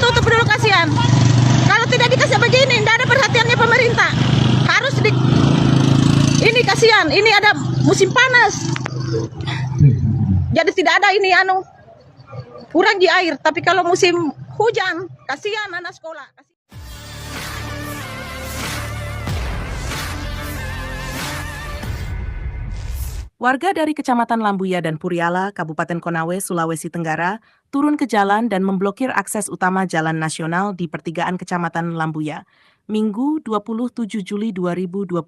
ditutup dulu, kasihan. Kalau tidak dikasih begini, tidak ada perhatiannya pemerintah. Harus ini kasihan, ini ada musim panas. Jadi tidak ada ini kurang di air. Tapi kalau musim hujan, kasihan anak sekolah. Warga dari Kecamatan Lambuya dan Puriala, Kabupaten Konawe, Sulawesi Tenggara, turun ke jalan dan memblokir akses utama jalan nasional di pertigaan Kecamatan Lambuya, Minggu 27 Juli 2025.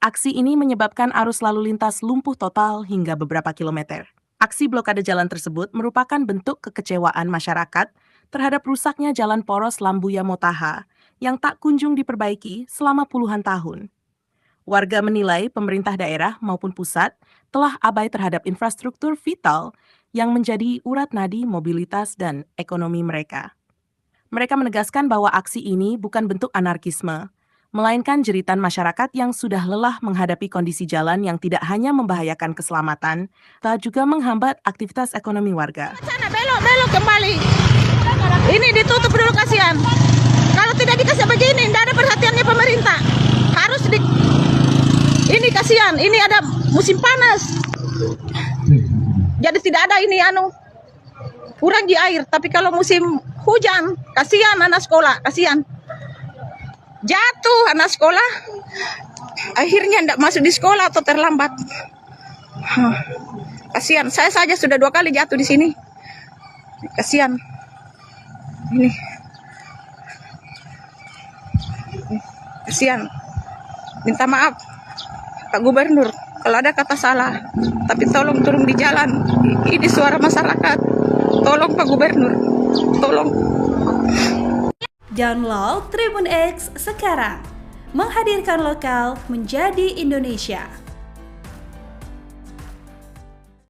Aksi ini menyebabkan arus lalu lintas lumpuh total hingga beberapa kilometer. Aksi blokade jalan tersebut merupakan bentuk kekecewaan masyarakat terhadap rusaknya jalan poros Lambuya-Motaha yang tak kunjung diperbaiki selama puluhan tahun. Warga menilai pemerintah daerah maupun pusat telah abai terhadap infrastruktur vital yang menjadi urat nadi mobilitas dan ekonomi mereka. Mereka menegaskan bahwa aksi ini bukan bentuk anarkisme, melainkan jeritan masyarakat yang sudah lelah menghadapi kondisi jalan yang tidak hanya membahayakan keselamatan, tapi juga menghambat aktivitas ekonomi warga. Sana belok kembali. Ini ditutup dulu, kasihan. Kalau tidak dikasih begini, tidak ada perhatiannya pemerintah. Harus ini kasihan, ini ada musim panas. Jadi tidak ada ini kurang di air. Tapi kalau musim hujan, kasihan anak sekolah, kasihan. Jatuh anak sekolah, akhirnya tidak masuk di sekolah atau terlambat. Kasihan, saya saja sudah 2 kali jatuh di sini. Kasihan. Ini. Kasihan. Minta maaf Pak Gubernur kalau ada kata salah, tapi tolong turun di jalan. Ini suara masyarakat. Tolong Pak Gubernur, tolong. Download Tribun X sekarang, menghadirkan lokal menjadi Indonesia.